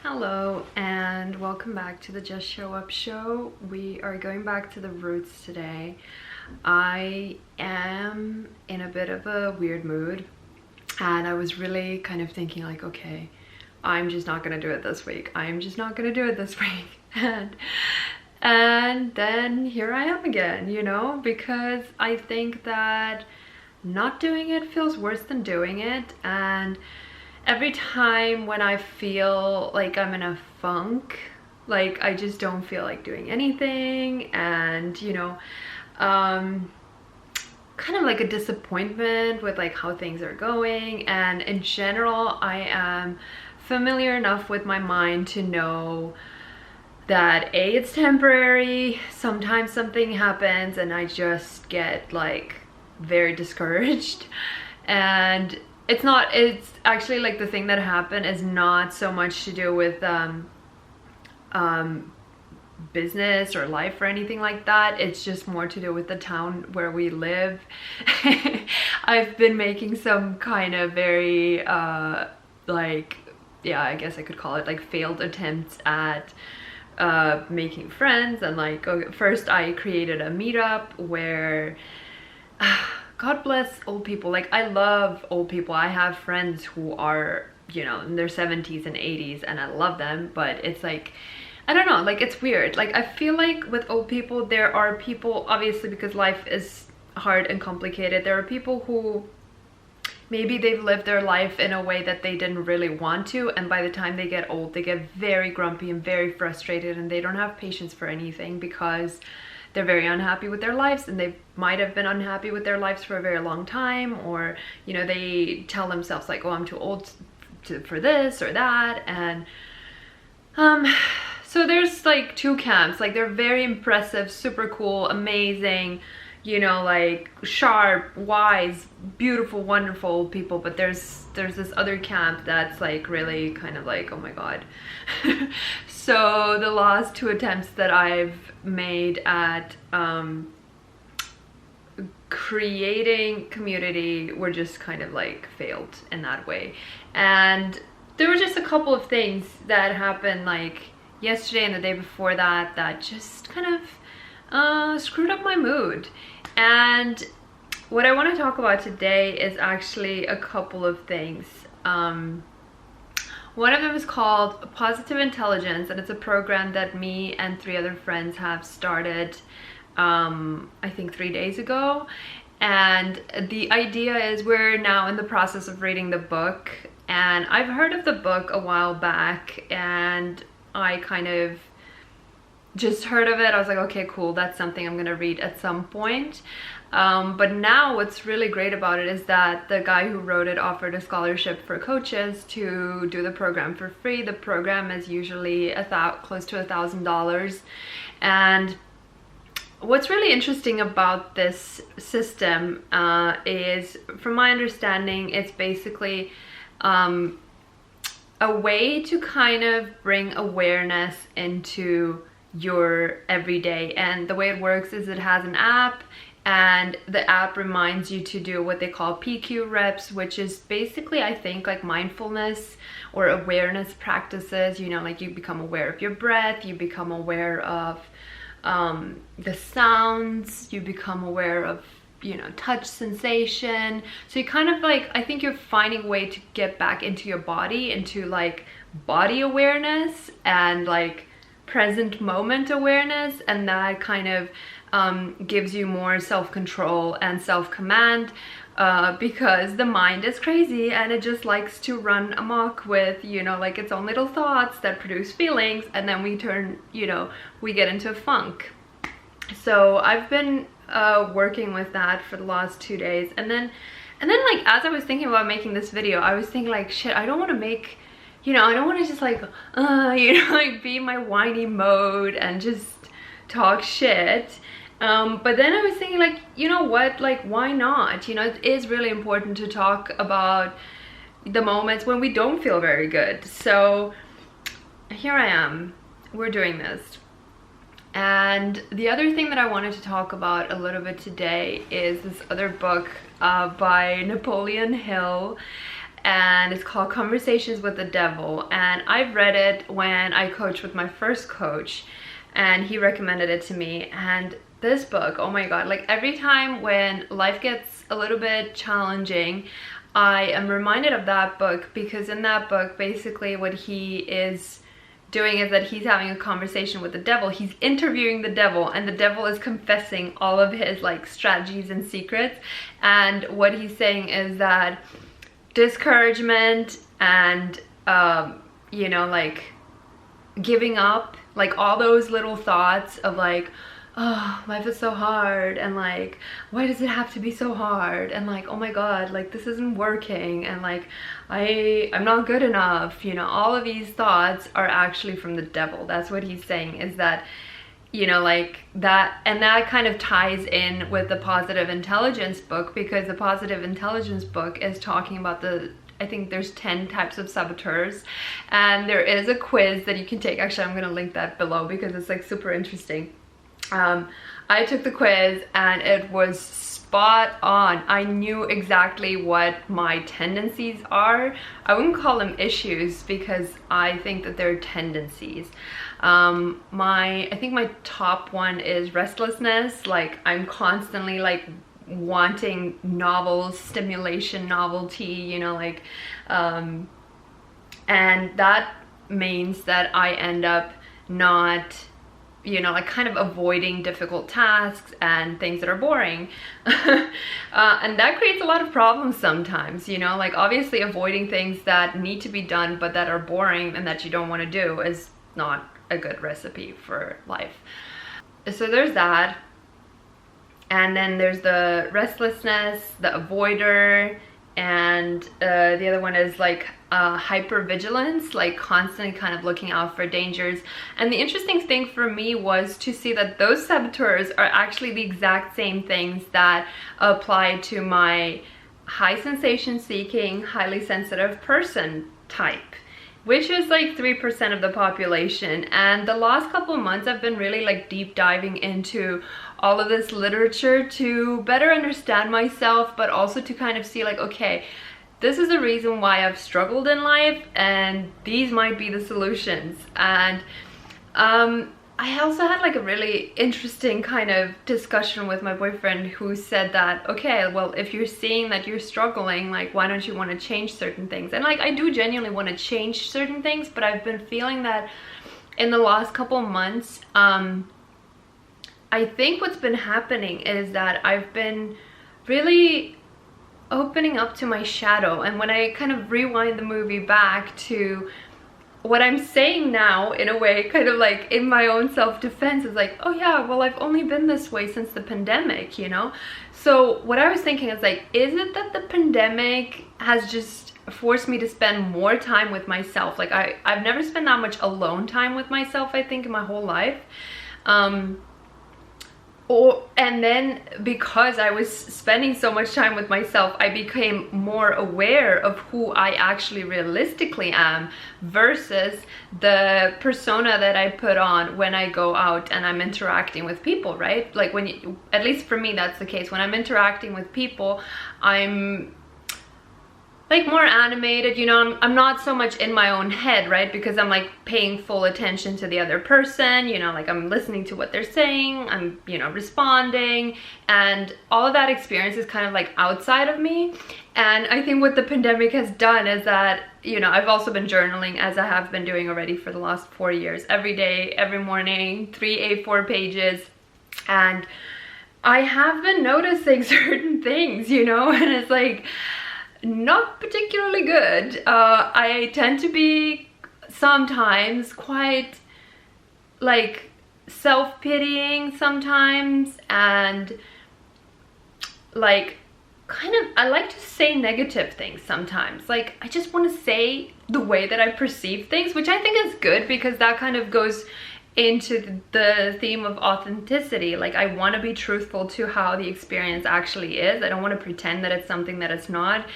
Hello and welcome back to the Just Show Up show. We are going back to the roots today. I am in a bit of a weird mood and I was really kind of thinking like, okay, I'm just not gonna do it this week. I'm just not gonna do it this week. And then here I am again, you know, because I think that not doing it feels worse than doing it. And every time when I feel like I'm in a funk, like I just don't feel like doing anything, and you know, kind of like a disappointment with like how things are going. And in general, I am familiar enough with my mind to know that it's temporary. Sometimes something happens and I just get like very discouraged, and it's actually like the thing that happened is not so much to do with business or life or anything like that. It's just more to do with the town where we live. I've been making some kind of very like, yeah, I guess I could call it like failed attempts at making friends. And like, first I created a meetup where God bless old people. Like, I love old people. I have friends who are, you know, in their 70s and 80s, and I love them, but it's like, I don't know, like it's weird. Like, I feel like with old people, there are people, obviously because life is hard and complicated, there are people who maybe they've lived their life in a way that they didn't really want to, and by the time they get old, they get very grumpy and very frustrated, and they don't have patience for anything because they're very unhappy with their lives, and they might have been unhappy with their lives for a very long time, or you know, they tell themselves like, oh, I'm too old for this or that. And so there's like two camps. Like, they're very impressive, super cool, amazing, you know, like sharp, wise, beautiful, wonderful people, but there's this other camp that's like really kind of like, oh my god. So the last two attempts that I've made at creating community were just kind of like failed in that way. And there were just a couple of things that happened like yesterday and the day before that that just kind of screwed up my mood. And what I want to talk about today is actually a couple of things. One of them is called Positive Intelligence, and it's a program that me and 3 other friends have started I think 3 days ago. And the idea is, we're now in the process of reading the book, and I've heard of the book a while back, and I kind of just heard of it. I was like, okay, cool, that's something I'm gonna read at some point. But now what's really great about it is that the guy who wrote it offered a scholarship for coaches to do the program for free. The program is usually close to $1,000. And what's really interesting about this system is, from my understanding, it's basically a way to kind of bring awareness into your everyday. And the way it works is, it has an app, and the app reminds you to do what they call PQ reps, which is basically, I think, like mindfulness or awareness practices. You know, like you become aware of your breath, you become aware of the sounds, you become aware of, you know, touch sensation. So you kind of like, I think you're finding a way to get back into your body, into like body awareness and like present moment awareness, and that kind of gives you more self-control and self-command, because the mind is crazy and it just likes to run amok with, you know, like its own little thoughts that produce feelings, and then we turn, you know, we get into a funk. So I've been working with that for the last 2 days, and then like, as I was thinking about making this video, I was thinking like, shit, I don't want to make, you know, I don't want to just like you know, like be in my whiny mode and just talk shit. But then I was thinking like, you know what, like why not? You know, it is really important to talk about the moments when we don't feel very good. So here I am, we're doing this. And the other thing that I wanted to talk about a little bit today is this other book by Napoleon Hill. and it's called Conversations with the Devil, and I've read it when I coached with my first coach, and he recommended it to me. And this book, oh my god, like every time when life gets a little bit challenging, I am reminded of that book, because in that book basically what he is doing is that he's having a conversation with the devil. He's interviewing the devil, and the devil is confessing all of his like strategies and secrets. And what he's saying is that discouragement and you know, like giving up, like all those little thoughts of like, oh, life is so hard, and like, why does it have to be so hard, and like, oh my god, like this isn't working, and like I'm not good enough, you know, all of these thoughts are actually from the devil. That's what he's saying, is that, you know, like that. And that kind of ties in with the positive intelligence book, because the positive intelligence book is talking about I think there's 10 types of saboteurs, and there is a quiz that you can take. Actually, I'm gonna link that below because it's like super interesting. I took the quiz and it was spot on. I knew exactly what my tendencies are. I wouldn't call them issues, because I think that they're tendencies. I think my top one is restlessness. Like I'm constantly like wanting novel stimulation, novelty, you know, like and that means that I end up not, you know, like kind of avoiding difficult tasks and things that are boring. And that creates a lot of problems sometimes, you know, like obviously avoiding things that need to be done but that are boring and that you don't want to do is not a good recipe for life. So there's that. And then there's the restlessness, the avoider, and the other one is like hypervigilance, like constantly kind of looking out for dangers. And the interesting thing for me was to see that those saboteurs are actually the exact same things that apply to my high sensation seeking, highly sensitive person type, which is like 3% of the population. And the last couple of months I've been really like deep diving into all of this literature to better understand myself, but also to kind of see like, okay, this is the reason why I've struggled in life, and these might be the solutions. And I also had like a really interesting kind of discussion with my boyfriend, who said that, okay, well, if you're seeing that you're struggling, like why don't you want to change certain things? And like I do genuinely want to change certain things, but I've been feeling that in the last couple of months, I think what's been happening is that I've been really opening up to my shadow. And when I kind of rewind the movie back to what I'm saying now, in a way, kind of like in my own self-defense, is like, oh yeah, well, I've only been this way since the pandemic, you know? So what I was thinking is like, is it that the pandemic has just forced me to spend more time with myself? Like I've never spent that much alone time with myself, I think, in my whole life. And then because I was spending so much time with myself, I became more aware of who I actually realistically am versus the persona that I put on when I go out and I'm interacting with people, right? Like when you, at least for me, that's the case. When I'm interacting with people, I'm like more animated, you know, I'm not so much in my own head, right? Because I'm like paying full attention to the other person, you know, like I'm listening to what they're saying, I'm, you know, responding, and all of that experience is kind of like outside of me. And I think what the pandemic has done is that, you know, I've also been journaling, as I have been doing already for the last 4 years, every day, every morning, 3 A4 pages. And I have been noticing certain things, you know, and it's like, not particularly good. I tend to be sometimes quite like self-pitying sometimes, and like kind of, I like to say negative things sometimes. Like I just want to say the way that I perceive things, which I think is good, because that kind of goes into the theme of authenticity. Like I want to be truthful to how the experience actually is. I don't want to pretend that it's something that it's not.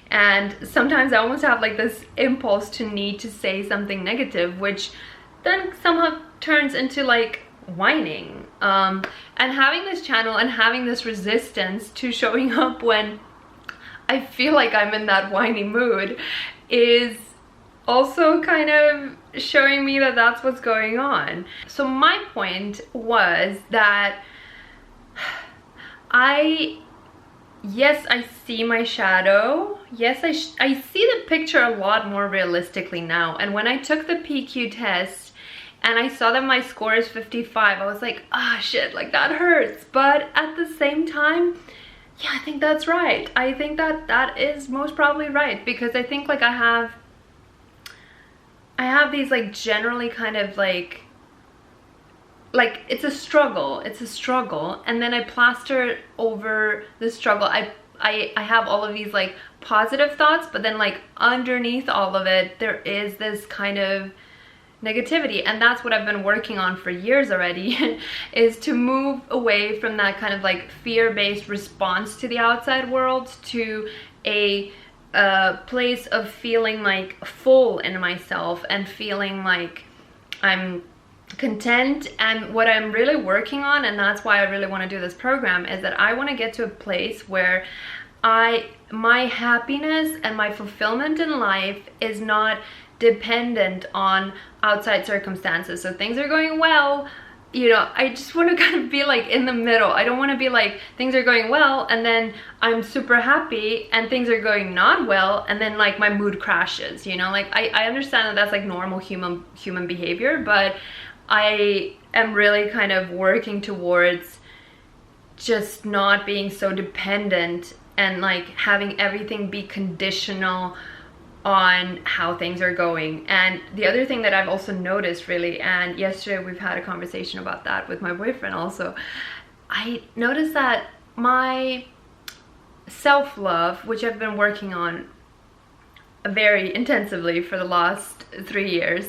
And sometimes I almost have like this impulse to need to say something negative, which then somehow turns into like whining. And having this channel and having this resistance to showing up when I feel like I'm in that whiny mood is also kind of showing me that that's what's going on. So my point was that yes, I see my shadow. Yes, I see the picture a lot more realistically now. And when I took the PQ test and I saw that my score is 55, I was like, ah, shit, like that hurts. But at the same time, yeah, I think that's right. I think that that is most probably right, because I think like I have these like generally kind of like it's a struggle, and then I plaster over the struggle. I have all of these like positive thoughts, but then like underneath all of it there is this kind of negativity, and that's what I've been working on for years already is to move away from that kind of like fear-based response to the outside world to a place of feeling like full in myself and feeling like I'm content. And what I'm really working on, and that's why I really want to do this program, is that I want to get to a place where my happiness and my fulfillment in life is not dependent on outside circumstances. So things are going well, you know, I just want to kind of be like in the middle. I don't want to be like things are going well and then I'm super happy, and things are going not well and then like my mood crashes, you know. Like I understand that that's like normal human behavior, but I am really kind of working towards just not being so dependent and like having everything be conditional on how things are going. And the other thing that I've also noticed really, and yesterday we've had a conversation about that with my boyfriend also, I noticed that my self-love, which I've been working on very intensively for the last 3 years,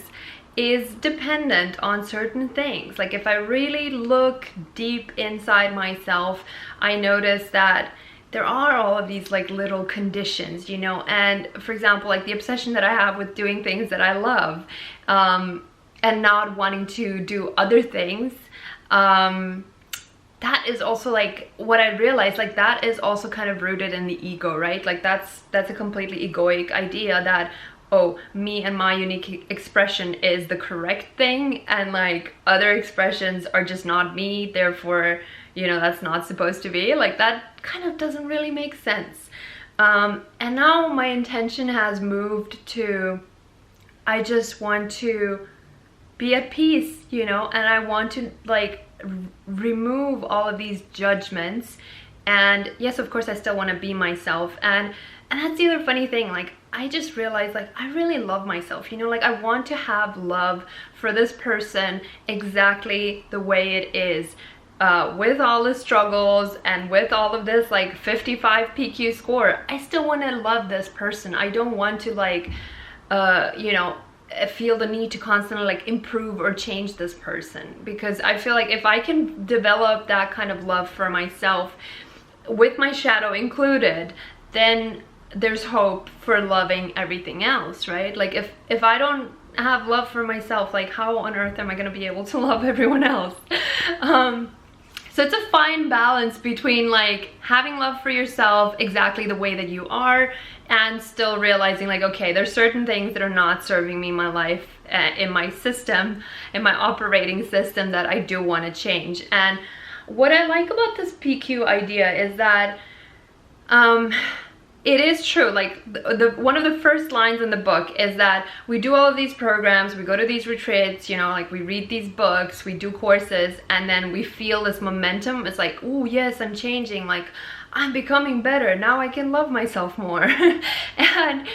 is dependent on certain things. Like if I really look deep inside myself, I notice that there are all of these like little conditions, you know. And for example, like the obsession that I have with doing things that I love, and not wanting to do other things, that is also like what I realized, like that is also kind of rooted in the ego, right? Like that's a completely egoic idea that, oh, me and my unique expression is the correct thing, and like other expressions are just not me, therefore, you know, that's not supposed to be. Like that kind of doesn't really make sense. And now my intention has moved to, I just want to be at peace, you know, and I want to like remove all of these judgments. And yes, of course I still want to be myself, and that's the other funny thing, like I just realized like I really love myself, you know. Like I want to have love for this person exactly the way it is, with all the struggles and with all of this like 55 PQ score. I still want to love this person. I don't want to like you know, feel the need to constantly like improve or change this person, because I feel like if I can develop that kind of love for myself with my shadow included, then there's hope for loving everything else, right? Like if I don't have love for myself, like how on earth am I going to be able to love everyone else? So it's a fine balance between like having love for yourself exactly the way that you are, and still realizing like, okay, there's certain things that are not serving me in my life, in my system, in my operating system, that I do want to change. And what I like about this PQ idea is that it is true. Like one of the first lines in the book is that we do all of these programs, we go to these retreats, you know, like we read these books, we do courses, and then we feel this momentum. It's like, oh yes, I'm changing, like I'm becoming better, now I can love myself more. And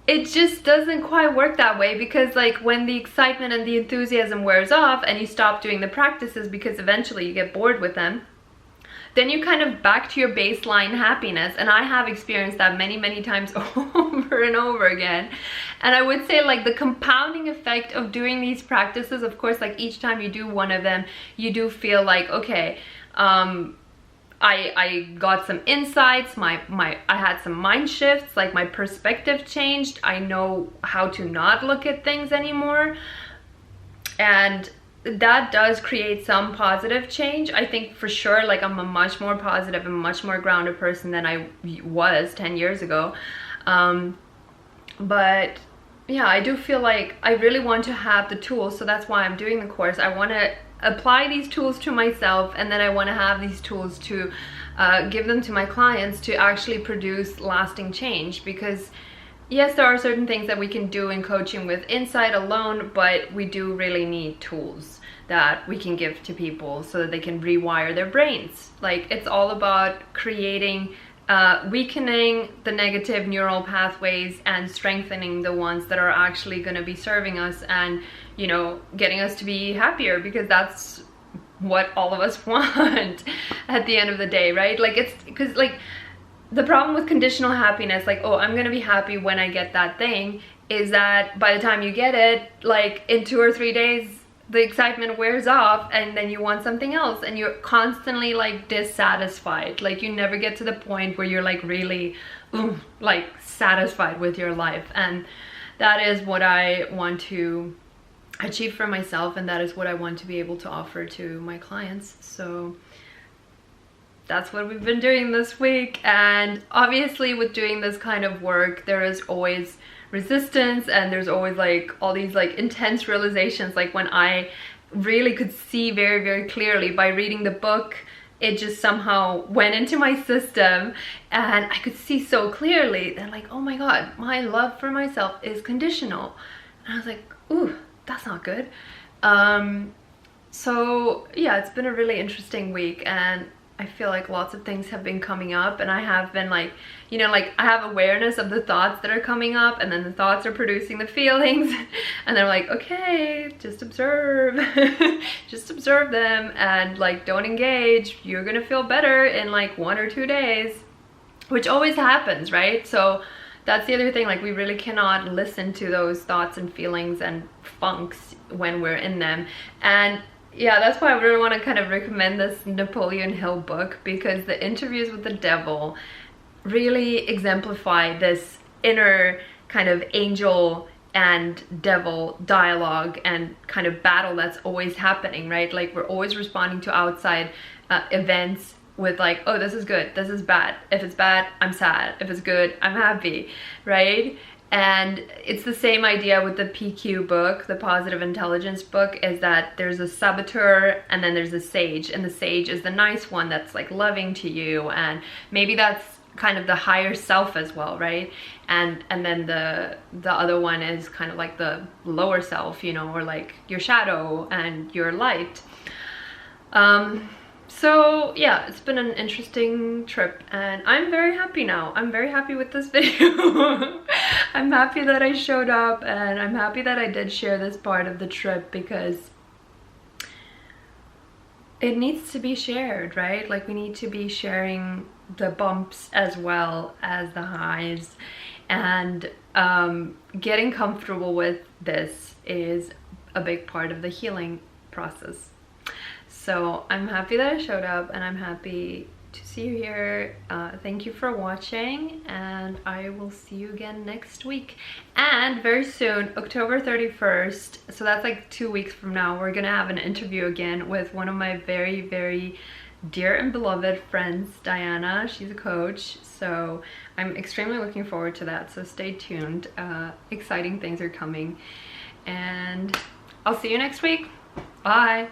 it just doesn't quite work that way, because like when the excitement and the enthusiasm wears off and you stop doing the practices because eventually you get bored with them, then you kind of back to your baseline happiness. And I have experienced that many times over and over again. And I would say like the compounding effect of doing these practices, of course, like each time you do one of them, you do feel like, okay, I got some insights, I had some mind shifts, like my perspective changed, I know how to not look at things anymore. And that does create some positive change. I think for sure, like, I'm a much more positive and much more grounded person than I was 10 years ago. But yeah, I do feel like I really want to have the tools, so that's why I'm doing the course. I want to apply these tools to myself, and then I want to have these tools to give them to my clients to actually produce lasting change. Because yes, there are certain things that we can do in coaching with insight alone, but we do really need tools that we can give to people so that they can rewire their brains. Like, it's all about creating, weakening the negative neural pathways and strengthening the ones that are actually going to be serving us and, you know, getting us to be happier, because that's what all of us want at the end of the day, right? Like, it's because, like, the problem with conditional happiness, like, oh, I'm gonna be happy when I get that thing, is that by the time you get it, like, in 2 or 3 days, the excitement wears off, and then you want something else, and you're constantly, like, dissatisfied. Like, you never get to the point where you're, like, really like, satisfied with your life. And that is what I want to achieve for myself, and that is what I want to be able to offer to my clients. So that's what we've been doing this week. And obviously with doing this kind of work, there is always resistance, and there's always, like, all these, like, intense realizations. Like, when I really could see very, very clearly by reading the book, it just somehow went into my system, and I could see so clearly that, like, oh my god, my love for myself is conditional. And I was like, ooh, that's not good. So yeah, it's been a really interesting week, and I feel like lots of things have been coming up, and I have been, like, you know, like, I have awareness of the thoughts that are coming up, and then the thoughts are producing the feelings, and they're like, okay, just observe. Just observe them, and, like, don't engage. You're gonna feel better in, like, 1 or 2 days, which always happens, right? So that's the other thing, like, we really cannot listen to those thoughts and feelings and funks when we're in them. And yeah, that's why I really want to kind of recommend this Napoleon Hill book, because the interviews with the devil really exemplify this inner kind of angel and devil dialogue and kind of battle that's always happening, right? Like, we're always responding to outside events with, like, oh, this is good, this is bad. If it's bad, I'm sad. If it's good, I'm happy, right? And it's the same idea with the PQ book, the positive intelligence book, is that there's a saboteur and then there's a sage, and the sage is the nice one that's, like, loving to you, and maybe that's kind of the higher self as well, right? And then the other one is kind of like the lower self, you know, or like your shadow and your light. So yeah, it's been an interesting trip, and I'm very happy now. I'm very happy with this video. I'm happy that I showed up, and I'm happy that I did share this part of the trip, because it needs to be shared, right? Like, we need to be sharing the bumps as well as the highs, and getting comfortable with this is a big part of the healing process. So I'm happy that I showed up, and I'm happy to see you here. Thank you for watching, and I will see you again next week. And very soon, October 31st, so that's like 2 weeks from now, we're gonna have an interview again with one of my very, very dear and beloved friends, Diana. She's a coach, so I'm extremely looking forward to that, so stay tuned. Exciting things are coming, and I'll see you next week. Bye.